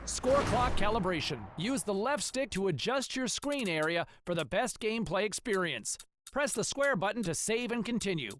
Score clock calibration. Use the left stick to adjust your screen area for the best gameplay experience. Press the square button to save and continue.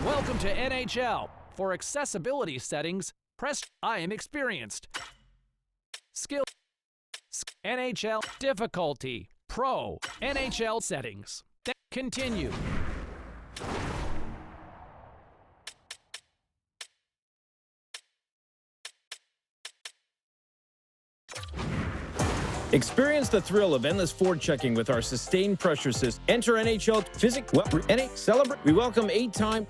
Welcome to NHL. For accessibility settings, press I am experienced. Skill NHL difficulty Pro NHL settings. Then continue. Experience the thrill of endless forward checking with our sustained pressure system. Enter NHL Celebrate. We welcome 8-time.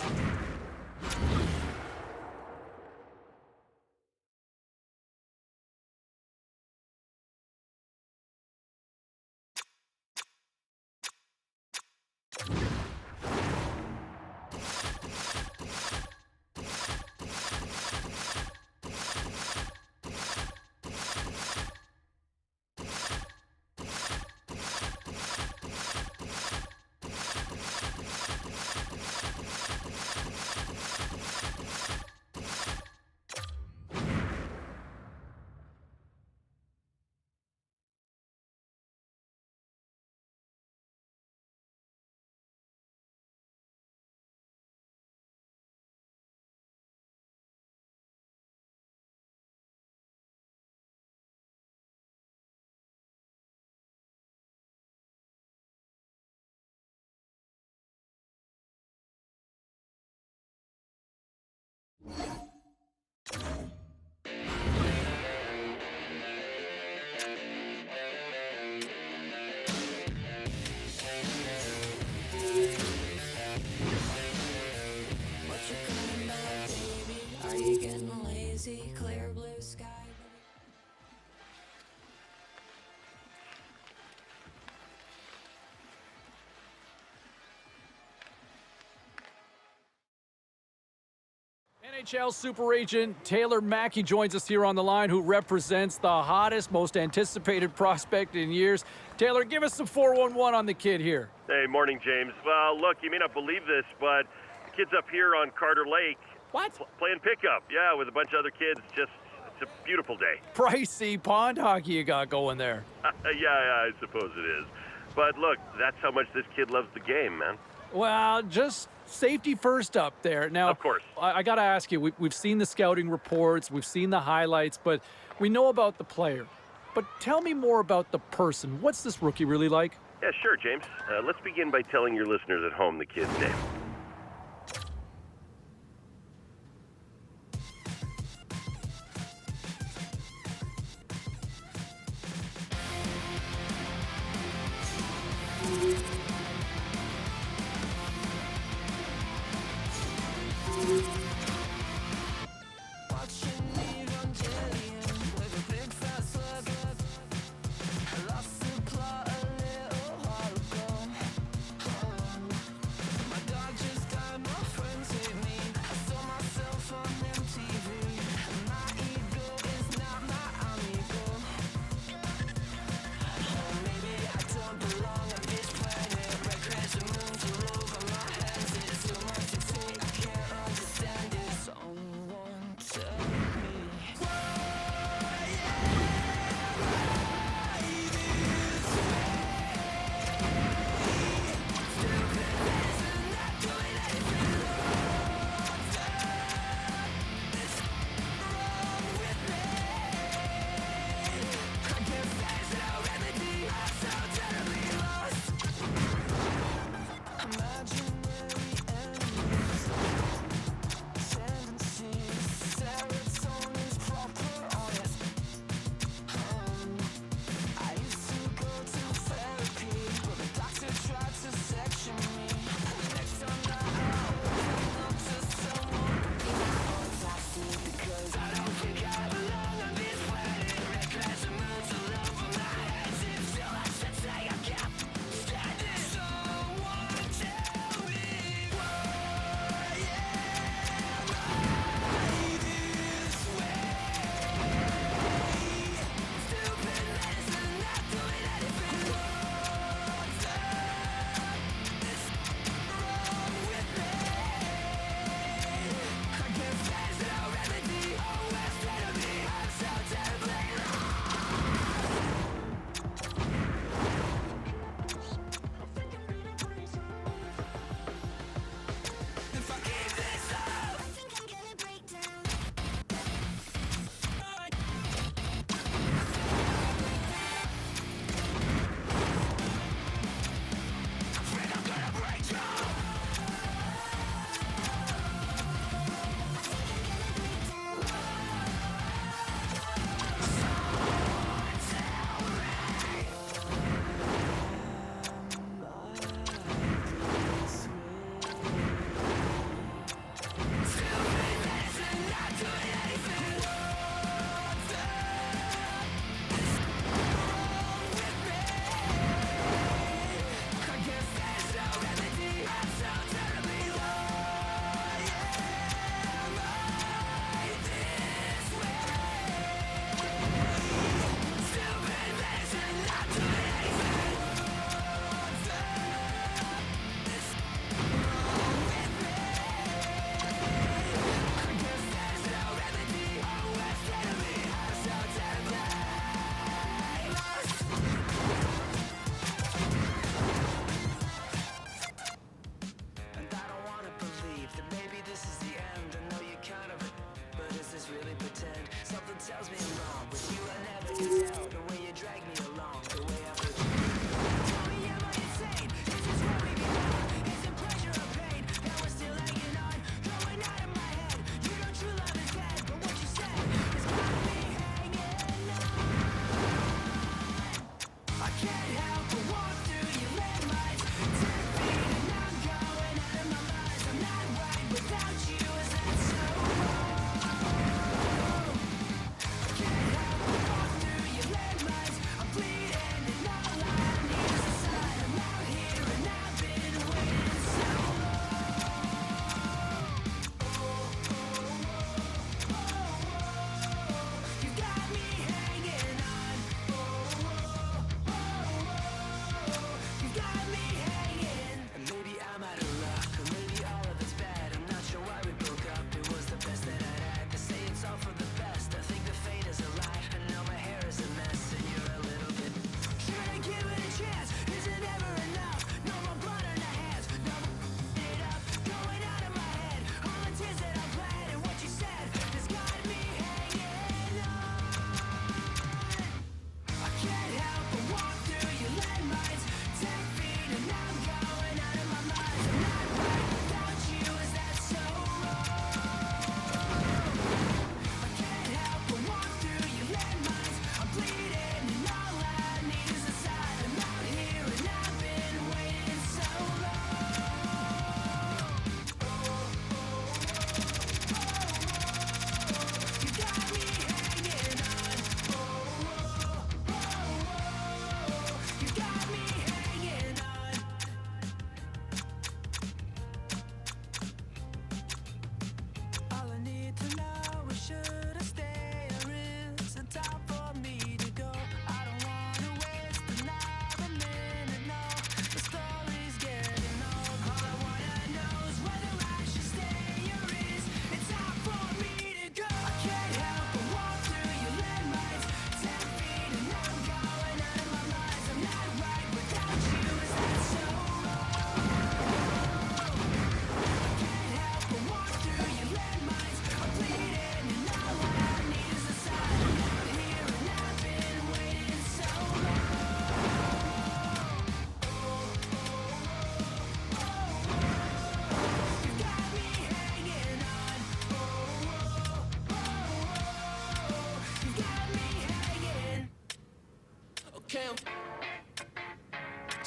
Clear blue sky. NHL super agent Taylor Mackey joins us here on the line, who represents the hottest, most anticipated prospect in years. Taylor, give us some 411 on the kid here. Hey, morning, James. Well, look, you may not believe this, but the kid's up here on Carter Lake. What? Playing pickup, yeah, with a bunch of other kids. It's a beautiful day. Pricey pond hockey you got going there. Yeah, I suppose it is. But look, that's how much this kid loves the game, man. Well, just safety first up there. Now, Of course. I got to ask you, we've seen the scouting reports, we've seen the highlights, but we know about the player. But tell me more about the person. What's this rookie really like? Yeah, sure, James. Let's begin by telling your listeners at home the kid's name.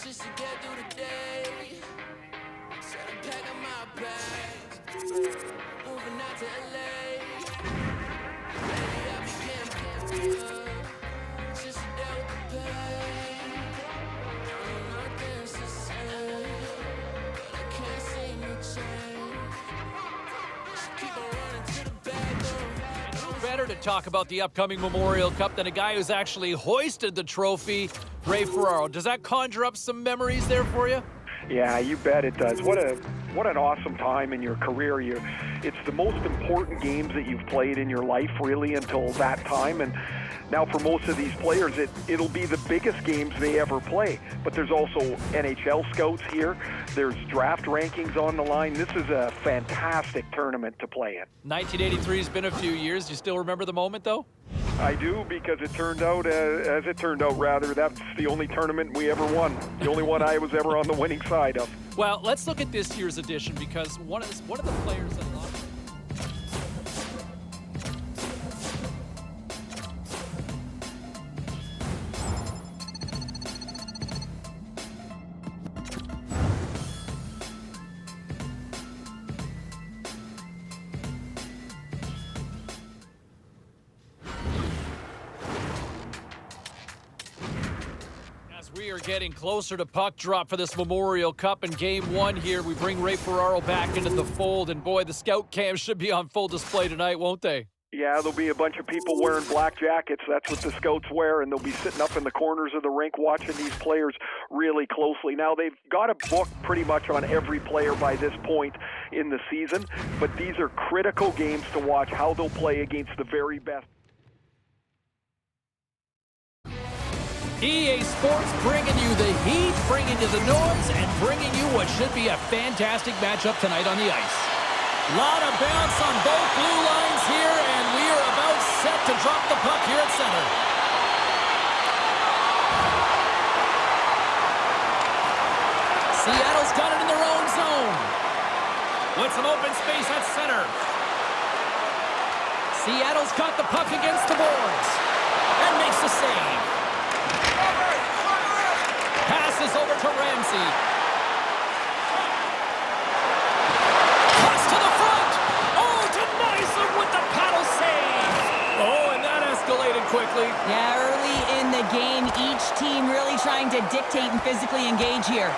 Just to get through the day. Said I'm packing my bags. Moving out to LA. Lately I became just to deal with the pain. Nothing's the same, but I can't seem to change. Just keep on running to the back door. Better to talk about the upcoming Memorial Cup than a guy who's actually hoisted the trophy, Ray Ferraro. Does that conjure up some memories there for you? Yeah, you bet it does. What an awesome time in your career. It's the most important games that you've played in your life, really, until that time. And now for most of these players, it'll be the biggest games they ever play. But there's also NHL scouts here. There's draft rankings on the line. This is a fantastic tournament to play in. 1983 has been a few years. Do you still remember the moment, though? I do, because it turned out, as it turned out, rather, that's the only tournament we ever won. The only one I was ever on the winning side of. Well, let's look at this year's edition, because one of the players that lost. We are getting closer to puck drop for this Memorial Cup in Game 1 here. We bring Ray Ferraro back into the fold, and boy, the scout cams should be on full display tonight, won't they? Yeah, there'll be a bunch of people wearing black jackets. That's what the scouts wear, and they'll be sitting up in the corners of the rink watching these players really closely. Now, they've got a book pretty much on every player by this point in the season, but these are critical games to watch how they'll play against the very best. EA Sports bringing you the heat, bringing you the noise, and bringing you what should be a fantastic matchup tonight on the ice. Lot of bounce on both blue lines here, and we are about set to drop the puck here at center. Seattle's got it in their own zone. With some open space at center. Seattle's got the puck against the boards and makes the save. Passes over to Ramsey. Cuts to the front. Oh, denies him with the paddle save. Oh, and that escalated quickly. Yeah, early in the game, each team really trying to dictate and physically engage here.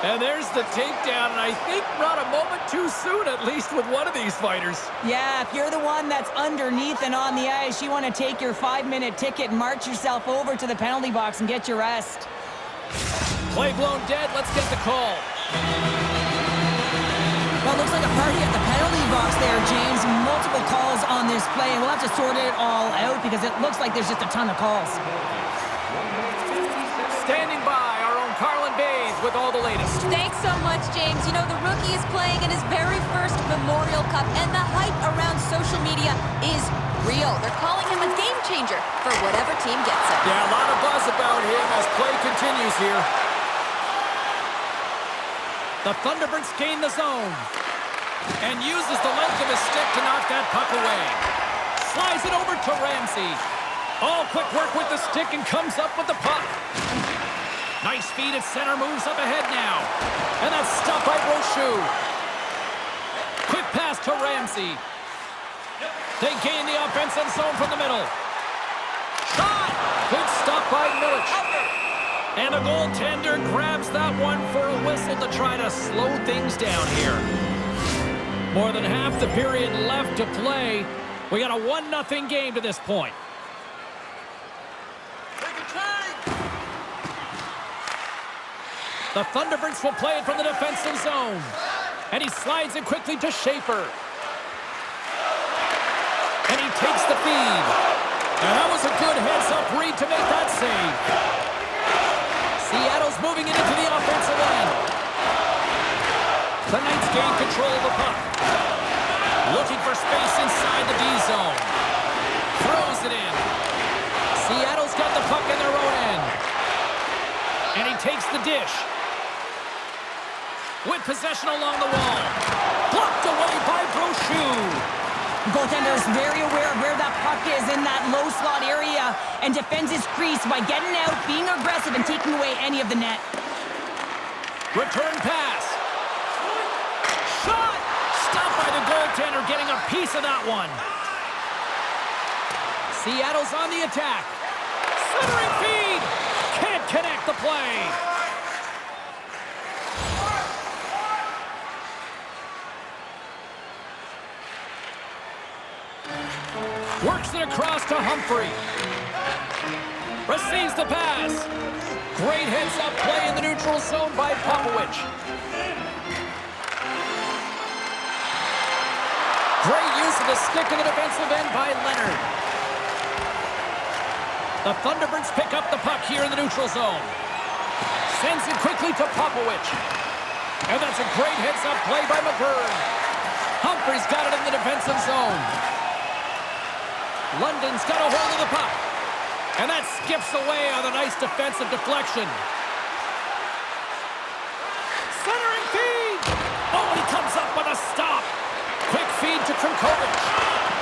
And there's the takedown, and I think not a moment too soon, at least with one of these fighters. Yeah, if you're the one that's underneath and on the ice, you want to take your 5-minute ticket and march yourself over to the penalty box and get your rest. Play blown dead. Let's get the call. Well, it looks like a party at the penalty box there, James. Multiple calls on this play, and we'll have to sort it all out because it looks like there's just a ton of calls. Standing by, our own Carlin Bathe with all the latest. Thanks so much, James. You know, the rookie is playing in his very first Memorial Cup, and the hype around social media is real. They're calling him a game changer for whatever team gets him. Yeah, a lot of buzz about him as play continues here. The Thunderbirds gain the zone and uses the length of his stick to knock that puck away. Slides it over to Ramsey. All quick work with the stick and comes up with the puck. Nice feed at center, moves up ahead now. And that's stopped by Brochu. Quick pass to Ramsey. They gain the offensive zone from the middle. Shot! Good stop by Milic. And the goaltender grabs that one for a whistle to try to slow things down here. More than half the period left to play. We got a 1-0 game to this point. The Thunderbirds will play it from the defensive zone. And he slides it quickly to Schaefer. And he takes the feed. And that was a good heads-up read to make that save. Seattle's moving it into the offensive end. The Knights gain control of the puck. Looking for space inside the D zone. Throws it in. Seattle's got the puck in their own end. And he takes the dish. With possession along the wall. Blocked away by Brochu. Goaltender is very aware of where that puck is in that low slot area and defends his crease by getting out, being aggressive, and taking away any of the net. Return pass. Shot! Stopped by the goaltender, getting a piece of that one. Seattle's on the attack. Centering feed! Can't connect the play. Works it across to Humphrey. Receives the pass. Great heads-up play in the neutral zone by Popovich. Great use of the stick in the defensive end by Leonard. The Thunderbirds pick up the puck here in the neutral zone. Sends it quickly to Popovich. And that's a great heads-up play by McGurn. Humphrey's got it in the defensive zone. London's got a hold of the puck. And that skips away on a nice defensive deflection. Centering feed! Oh, he comes up with a stop. Quick feed to Krinkovic.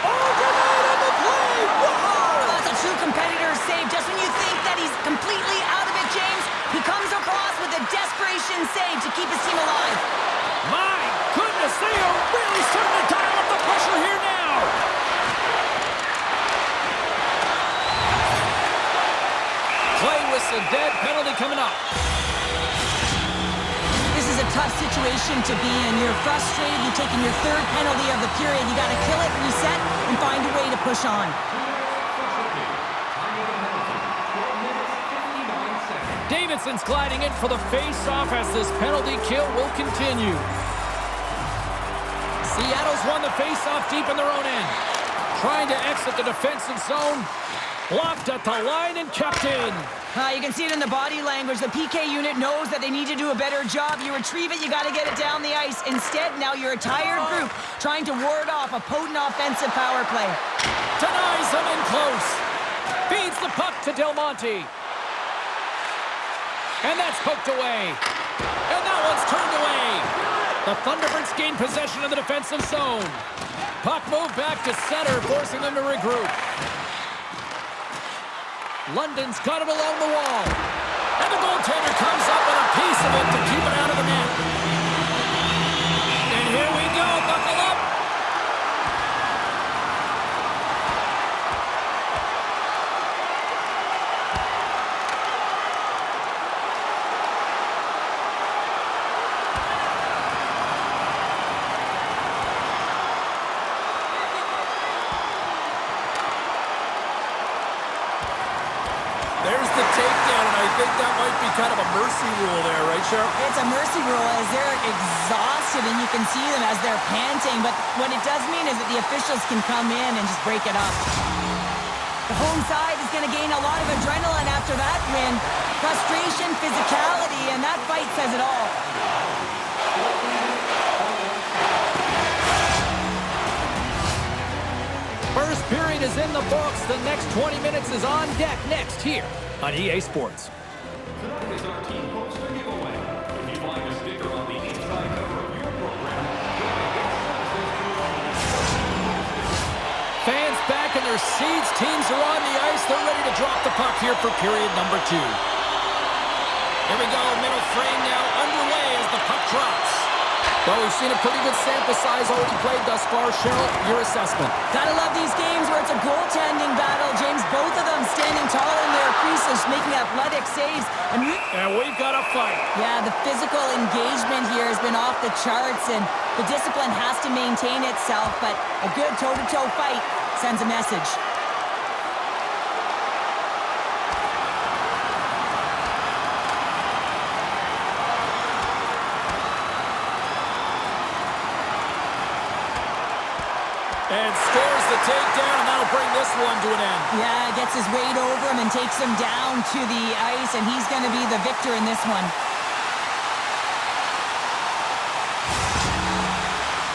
Overnight on the play! Whoa! That's a true competitor save. Just when you think that he's completely out of it, James, he comes across with a desperation save to keep his team alive. My goodness, they are really starting to dial up the pressure here now. Play whistle dead, penalty coming up. This is a tough situation to be in. You're frustrated. You're taking your third penalty of the period. You got to kill it, reset, and find a way to push on. Davidson's gliding in for the face-off as this penalty kill will continue. Seattle's won the face-off deep in their own end. Trying to exit the defensive zone. Blocked at the line and kept in. You can see it in the body language. The PK unit knows that they need to do a better job. You retrieve it, you got to get it down the ice. Instead, now you're a tired group trying to ward off a potent offensive power play. Denies him in close. Feeds the puck to Del Monte. And that's poked away. And that one's turned away. The Thunderbirds gain possession of the defensive zone. Puck moved back to center, forcing them to regroup. London's got it along the wall. And the goaltender comes up with a piece of it to keep it out of the net. And here we go, buckle up. There's the takedown, and I think that might be kind of a mercy rule there, right, Cheryl? It's a mercy rule as they're exhausted, and you can see them as they're panting. But what it does mean is that the officials can come in and just break it up. The home side is going to gain a lot of adrenaline after that win. Frustration, physicality, and that fight says it all. First period is in the books. The next 20 minutes is on deck next here on EA Sports. Tonight is our team poster giveaway. If you find a sticker on the inside cover of your program, fans back in their seats. Teams are on the ice. They're ready to drop the puck here for period number 2. Here we go. Middle frame now underway as the puck drops. Well, we've seen a pretty good sample size already played thus far. Cheryl, your assessment. Gotta love these games where it's a goaltending battle, James. Both of them standing tall in their creases, making athletic saves. And we've got a fight. Yeah, the physical engagement here has been off the charts, and the discipline has to maintain itself, but a good toe-to-toe fight sends a message. And scores the takedown, and that'll bring this one to an end. Yeah, gets his weight over him and takes him down to the ice, and he's going to be the victor in this one.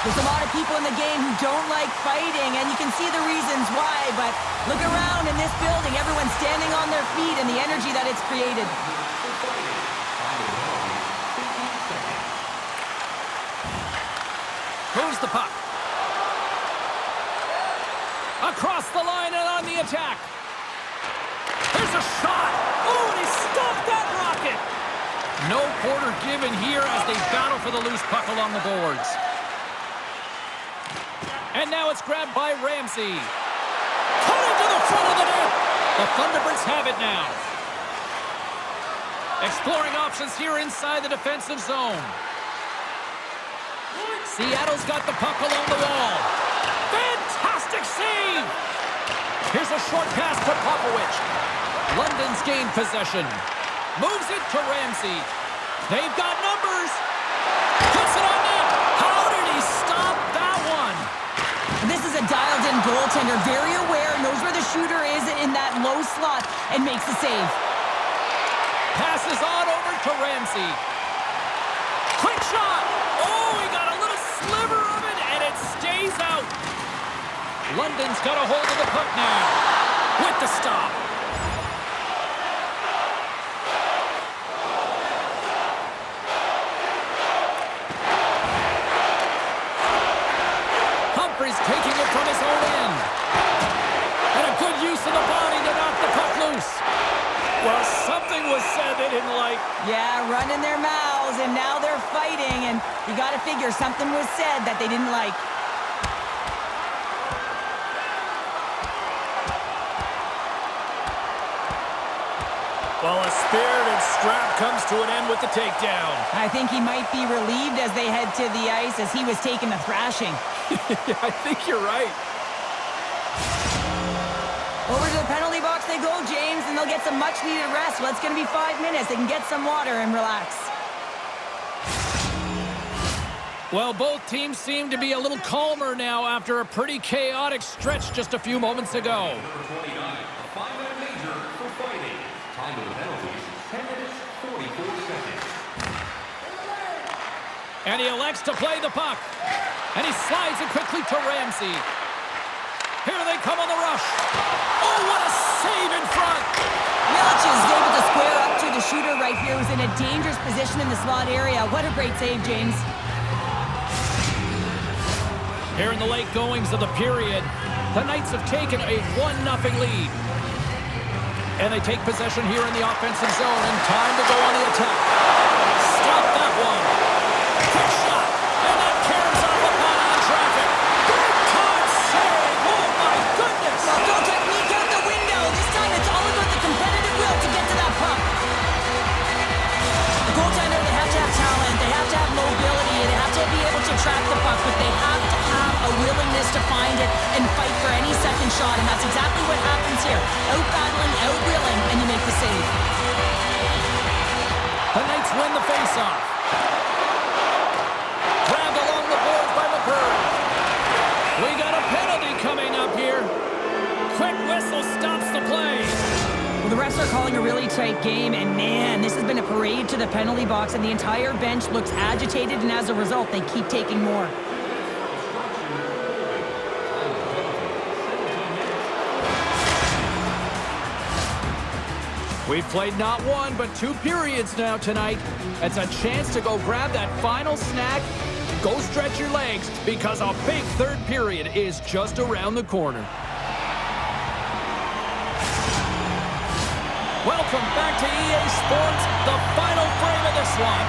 There's a lot of people in the game who don't like fighting, and you can see the reasons why, but look around in this building. Everyone's standing on their feet and the energy that it's created. moves the puck. Across the line and on the attack. There's a shot. Oh, and he stopped that rocket. No quarter given here as they battle for the loose puck along the boards. And now it's grabbed by Ramsey. Coming to the front of the net. The Thunderbirds have it now. Exploring options here inside the defensive zone. Seattle's got the puck along the wall. Fantastic save! Here's a short pass to Popovich. London's gained possession. Moves it to Ramsey. They've got numbers. Puts it on net. How did he stop that one? This is a dialed-in goaltender, very aware, knows where the shooter is in that low slot, and makes the save. Passes on over to Ramsey. Quick shot. Oh, he got a little sliver of it, and it stays out. London's got a hold of the puck now. With the stop. Humphries taking it from his own end. And a good use of the body to knock the puck loose. Well, something was said they didn't like. Yeah, running their mouths, and now they're fighting, and you got to figure something was said that they didn't like. Well, a spirited scrap comes to an end with the takedown. I think he might be relieved as they head to the ice as he was taking a thrashing. Yeah, I think you're right. Over to the penalty box they go, James, and they'll get some much-needed rest. Well, it's going to be 5 minutes. They can get some water and relax. Well, both teams seem to be a little calmer now after a pretty chaotic stretch just a few moments ago. Number 29, a 5-minute major for fighting. Time of the penalties, 10 minutes, 44 seconds. And he elects to play the puck. And he slides it quickly to Ramsey. Here they come on the rush. Oh, what a save in front. Milic is able to square up to the shooter right here, who's in a dangerous position in the slot area. What a great save, James. Here in the late goings of the period, the Knights have taken a 1-0 lead. And they take possession here in the offensive zone, and time to go on the attack. Stop that one. Quick shot, and that carries off a body in traffic. Big time save. Oh, my goodness. Well, throw technique out the window. This time it's all about the competitive will to get to that puck. The goaltender, they have to have talent, they have to have mobility, they have to be able to track the puck, but they have to have a willingness to find it and fight for any second shot, and that's exactly what happens here. Out-battling, out-willing, and you make the save. The Knights win the faceoff. Grabbed along the boards by McCurry. We got a penalty coming up here. Quick whistle stops the play. Well, the refs are calling a really tight game, and man, this has been a parade to the penalty box, and the entire bench looks agitated, and as a result, they keep taking more. We've played not one, but 2 periods now tonight. It's a chance to go grab that final snack. Go stretch your legs, because a big third period is just around the corner. Welcome back to EA Sports, the final frame of this one.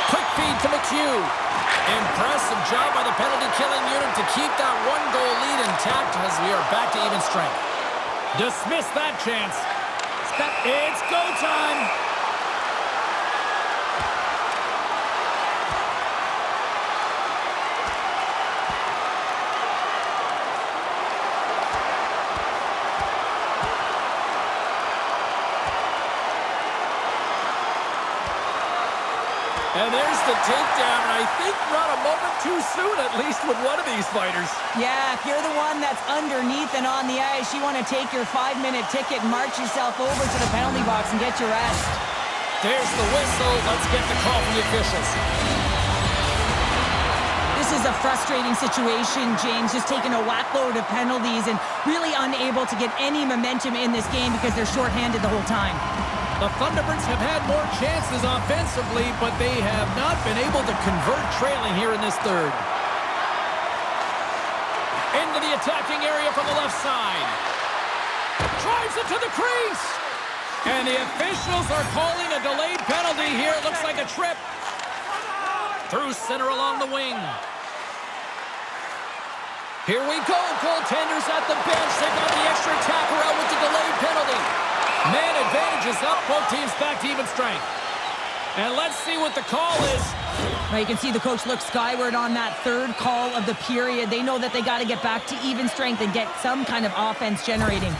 Quick feed to McHugh. Impressive job by the penalty-killing unit to keep that 1-goal lead intact as we are back to even strength. Dismiss that chance. It's go time. And there's the takedown, and I think not a moment too soon, at least with one of these fighters. Yeah, if you're the one that's underneath and on the ice, you want to take your 5-minute ticket and march yourself over to the penalty box and get your rest. There's the whistle. Let's get the call from the officials. This is a frustrating situation, James, just taking a whack-load of penalties and really unable to get any momentum in this game because they're shorthanded the whole time. The Thunderbirds have had more chances offensively, but they have not been able to convert trailing here in this third. Into the attacking area from the left side. Drives it to the crease. And the officials are calling a delayed penalty here. It looks like a trip. Through center along the wing. Here we go. Goaltenders at the bench. They got the extra attacker out with the delayed penalty. Man advantage is up. Both teams back to even strength. And let's see what the call is. Well, you can see the coach look skyward on that third call of the period. They know that they got to get back to even strength and get some kind of offense generating.